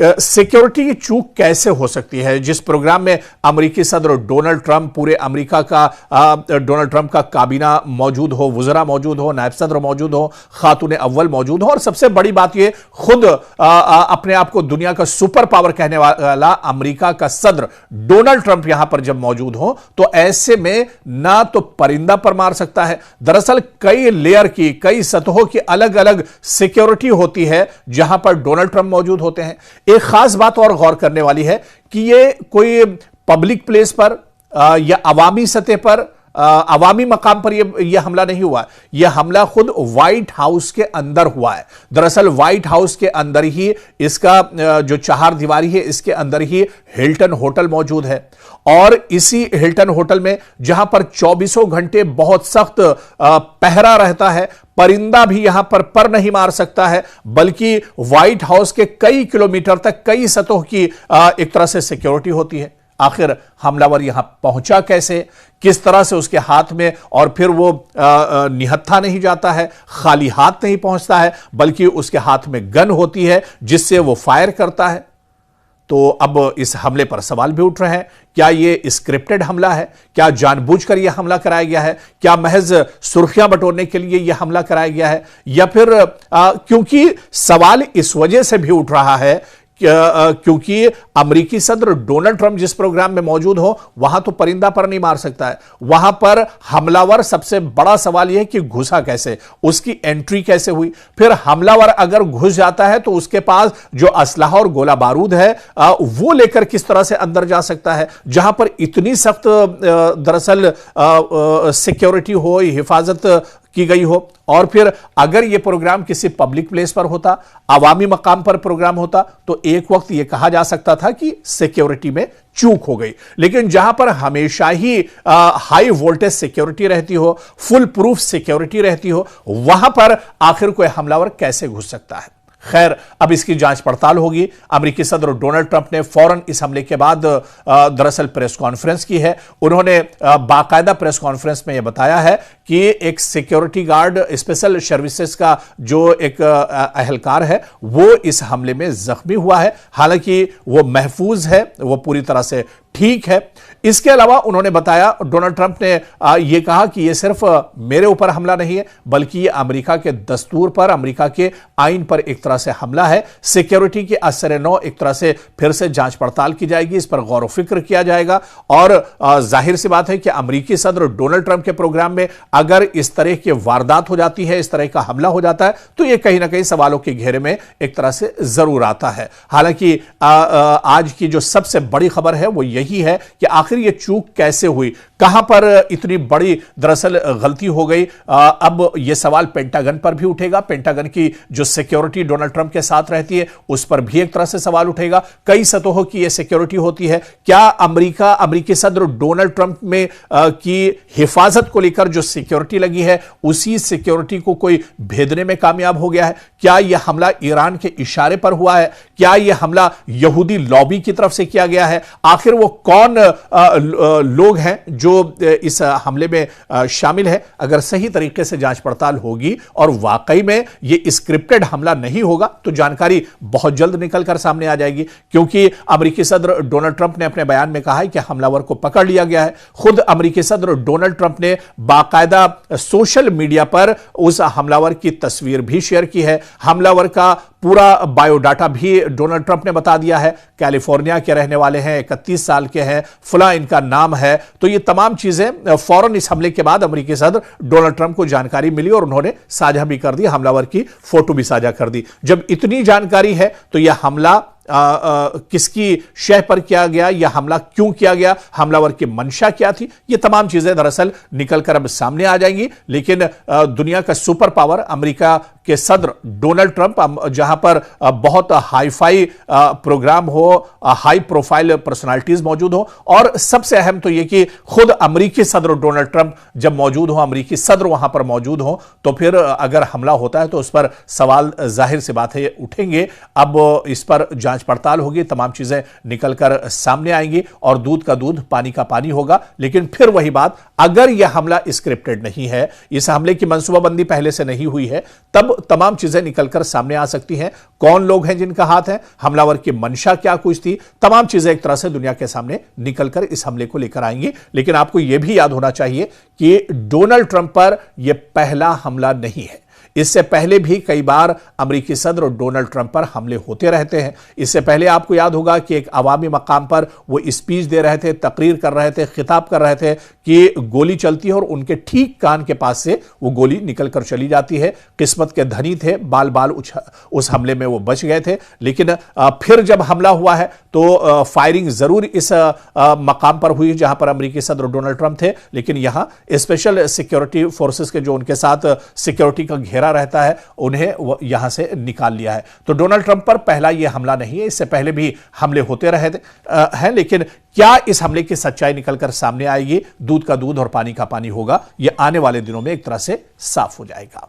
Security की चूक कैसे हो सकती है? जिस प्रोग्राम में अमेरिकी सदर डोनाल्ड ट्रंप, पूरे अमेरिका का डोनाल्ड ट्रंप का काबीना मौजूद हो, वुज़रा मौजूद हो, नायब सदर मौजूद हो, खातून अव्वल मौजूद हो, और सबसे बड़ी बात यह खुद अपने आप को दुनिया का सुपर पावर कहने वाला अमेरिका का सदर डोनाल्ड ट्रंप यहां पर जब मौजूद हो, तो ऐसे में ना तो परिंदा पर मार सकता है। दरअसल कई लेयर की, कई सतहों की अलग अलग सिक्योरिटी होती है जहां पर डोनाल्ड ट्रंप मौजूद होते हैं। एक खास बात और गौर करने वाली है कि यह कोई पब्लिक प्लेस पर या अवामी सतह पर, अवामी मकाम पर यह हमला नहीं हुआ। यह हमला खुद व्हाइट हाउस के अंदर हुआ है। दरअसल व्हाइट हाउस के अंदर ही इसका जो चार दीवारी है, इसके अंदर ही हिल्टन होटल मौजूद है, और इसी हिल्टन होटल में जहां पर 24 घंटे बहुत सख्त पहरा रहता है, परिंदा भी यहां पर नहीं मार सकता है, बल्कि व्हाइट हाउस के कई किलोमीटर तक कई सतहों की एक तरह से सिक्योरिटी होती है। आखिर हमलावर यहां पहुंचा कैसे, किस तरह से उसके हाथ में, और फिर वो निहत्था नहीं जाता है, खाली हाथ नहीं पहुंचता है, बल्कि उसके हाथ में गन होती है जिससे वो फायर करता है। तो अब इस हमले पर सवाल भी उठ रहे हैं, क्या यह स्क्रिप्टेड हमला है? क्या जानबूझकर यह हमला कराया गया है? क्या महज सुर्खियां बटोरने के लिए यह हमला कराया गया है? या फिर क्योंकि सवाल इस वजह से भी उठ रहा है क्योंकि अमेरिकी सदर डोनाल्ड ट्रंप जिस प्रोग्राम में मौजूद हो, वहां तो परिंदा पर नहीं मार सकता है, वहां पर हमलावर, सबसे बड़ा सवाल यह है कि घुसा कैसे, उसकी एंट्री कैसे हुई। फिर हमलावर अगर घुस जाता है तो उसके पास जो असलहा और गोला बारूद है वो लेकर किस तरह से अंदर जा सकता है, जहां पर इतनी सख्त दरअसल सिक्योरिटी हो, हिफाजत की गई हो। और फिर अगर यह प्रोग्राम किसी पब्लिक प्लेस पर होता, अवामी मकाम पर प्रोग्राम होता, तो एक वक्त यह कहा जा सकता था कि सिक्योरिटी में चूक हो गई। लेकिन जहां पर हमेशा ही हाई वोल्टेज सिक्योरिटी रहती हो, फुल प्रूफ सिक्योरिटी रहती हो, वहां पर आखिर कोई हमलावर कैसे घुस सकता है? खैर, अब इसकी जांच पड़ताल होगी। अमेरिकी सदर डोनाल्ड ट्रंप ने फौरन इस हमले के बाद दरअसल प्रेस कॉन्फ्रेंस की है। उन्होंने बाकायदा प्रेस कॉन्फ्रेंस में यह बताया है कि एक सिक्योरिटी गार्ड, स्पेशल सर्विसेज का जो एक अहलकार है, वो इस हमले में जख्मी हुआ है। हालांकि वो महफूज है, वो पूरी तरह से ठीक है। इसके अलावा उन्होंने बताया, डोनाल्ड ट्रंप ने यह कहा कि यह सिर्फ मेरे ऊपर हमला नहीं है, बल्कि यह अमेरिका के दस्तूर पर, अमेरिका के आईन पर एक तरह से हमला है। सिक्योरिटी के असर नौ एक तरह से फिर से जांच पड़ताल की जाएगी, इस पर गौर फिक्र किया जाएगा। और जाहिर सी बात है कि अमेरिकी सदर डोनाल्ड ट्रंप के प्रोग्राम में अगर इस तरह की वारदात हो जाती है, इस तरह का हमला हो जाता है, तो यह कहीं ना कहीं सवालों के घेरे में एक तरह से जरूर आता है। हालांकि आज की जो सबसे बड़ी खबर है वो यही है कि आखिर यह चूक कैसे हुई, कहां पर इतनी बड़ी दरअसल गलती हो गई। अब यह सवाल पेंटागन पर भी उठेगा। पेंटागन की जो सिक्योरिटी डोनाल्ड ट्रंप के साथ रहती है, उस पर भी एक तरह से सवाल उठेगा। कई सतहों की यह सिक्योरिटी होती है। क्या अमेरिकी सदर डोनाल्ड ट्रंप में की हिफाजत को लेकर जो सिक्योरिटी लगी है, उसी सिक्योरिटी को कोई भेदने में कामयाब हो गया है? क्या यह हमला ईरान के इशारे पर हुआ है? क्या यह हमला यहूदी लॉबी की तरफ से किया गया है? आखिर वो कौन लोग हैं जो इस हमले में शामिल है? अगर सही तरीके से जांच पड़ताल होगी और वाकई में यह स्क्रिप्टेड हमला नहीं होगा, तो जानकारी बहुत जल्द निकलकर सामने आ जाएगी। क्योंकि अमेरिकी सदर डोनाल्ड ट्रंप ने अपने बयान में कहा है कि हमलावर को पकड़ लिया गया है। खुद अमेरिकी सदर डोनाल्ड ट्रंप ने बाकायदा सोशल मीडिया पर उस हमलावर की तस्वीर भी शेयर की है। हमलावर का पूरा बायोडाटा भी डोनाल्ड ट्रंप ने बता दिया है। कैलिफोर्निया के रहने वाले हैं, 31 साल के हैं, फला इनका नाम है। तो ये तमाम चीजें फौरन इस हमले के बाद अमेरिकी सदर डोनाल्ड ट्रंप को जानकारी मिली और उन्होंने साझा भी कर दी, हमलावर की फोटो भी साझा कर दी। जब इतनी जानकारी है तो यह हमला किसकी शह पर किया गया, यह हमला क्यों किया गया, हमलावर की मंशा क्या थी, ये तमाम चीजें दरअसल निकलकर अब सामने आ जाएंगी। लेकिन दुनिया का सुपर पावर अमेरिका के सदर डोनाल्ड ट्रंप, जहां पर बहुत हाईफाई प्रोग्राम हो, हाई प्रोफाइल पर्सनालिटीज मौजूद हो, और सबसे अहम तो यह कि खुद अमेरिकी सदर डोनाल्ड ट्रंप जब मौजूद हो, अमेरिकी सदर वहां पर मौजूद हो, तो फिर अगर हमला होता है तो उस पर सवाल जाहिर सी बात है उठेंगे। अब इस पर जांच पड़ताल होगी, तमाम चीजें निकलकर सामने आएंगी और दूध का दूध पानी का पानी होगा। लेकिन फिर वही बात, अगर यह हमला स्क्रिप्टेड नहीं है, इस हमले की मंसूबाबंदी पहले से नहीं हुई है, तब तमाम चीजें निकलकर सामने आ सकती हैं। कौन लोग हैं जिनका हाथ है, हमलावर की मंशा क्या कुछ थी, तमाम चीजें एक तरह से दुनिया के सामने निकलकर इस हमले को लेकर आएंगी। लेकिन आपको यह भी याद होना चाहिए कि डोनाल्ड ट्रंप पर यह पहला हमला नहीं है। इससे पहले भी कई बार अमेरिकी सदर और डोनाल्ड ट्रंप पर हमले होते रहते हैं। इससे पहले आपको याद होगा कि एक अवामी मकाम पर वो स्पीच दे रहे थे, तकरीर कर रहे थे, खिताब कर रहे थे कि गोली चलती है और उनके ठीक कान के पास से वो गोली निकलकर चली जाती है। किस्मत के धनी थे, बाल बाल उस हमले में वो बच गए थे। लेकिन फिर जब हमला हुआ है तो फायरिंग जरूर इस मकाम पर हुई जहां पर अमेरिकी सदर डोनाल्ड ट्रंप थे, लेकिन यहां स्पेशल सिक्योरिटी फोर्सेस के जो उनके साथ सिक्योरिटी का घेरा रहता है, उन्हें यहां से निकाल लिया है। तो डोनाल्ड ट्रंप पर पहला यह हमला नहीं है, इससे पहले भी हमले होते रहे हैं। लेकिन क्या इस हमले की सच्चाई निकलकर सामने आएगी, दूध का दूध और पानी का पानी होगा, यह आने वाले दिनों में एक तरह से साफ हो जाएगा।